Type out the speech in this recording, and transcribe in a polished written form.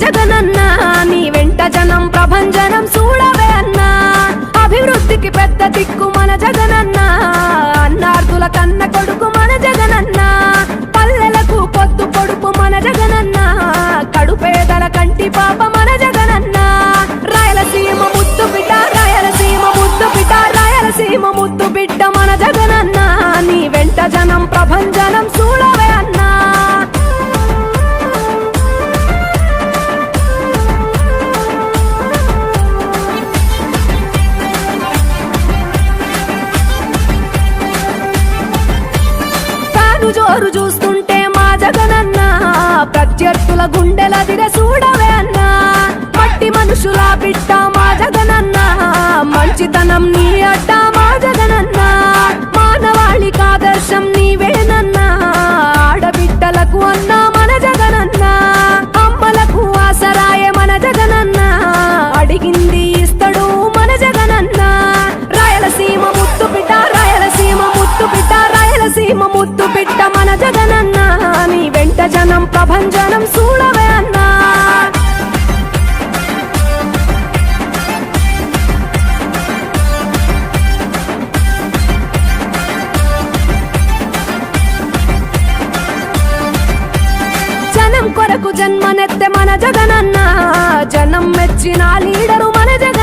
జగనన్న నీ వెంట జనం ప్రభంజనం చూడవే అన్నా అభివృద్ధికి పెద్ద దిక్కు మన జగనన్న అన్నార్థుల కన్న కొడుకు మన జగనన్న పల్లెలకు పొద్దు పొడుపు మన జగనన్న కడుపేదల కంటి పాప మన జగనన్న రాయలసీమ ముద్దు బిడ్డ రాయలసీమ ముద్దు బిడ్డ రాయలసీమ ముద్దు బిడ్డ మన జగనన్న నీ వెంట జనం ప్రభంజనం చూడవే అన్నా జోరు చూస్తుంటే మా జగనన్న ప్రత్యర్థుల గుండెల దిర చూడవే అన్నా మట్టి మనుషుల బిడ్డ మా జగనన్న మంచితనం నీ అడ్డ మా జగనన్న మానవాళికి ఆదర్శం నీవేనన్నా ఆడబిడ్డలకు అన్నా మన జగనన్న అమ్మలకు ఆసరాయే మన జగనన్న అడిగింది ఇస్తడు మన జగనన్న రాయలసీమ ముద్దు బిడ్డ రాయలసీమ ముద్దు బిడ్డ రాయలసీమ ముద్దు బిడ్డ మన జగనన్న నీ వెంట జనం ప్రభంజనం చూడవే అన్నా జనం కొరకు జన్మనెత్తే మన జగనన్న జనం మెచ్చిన లీడరు మన జగనన్న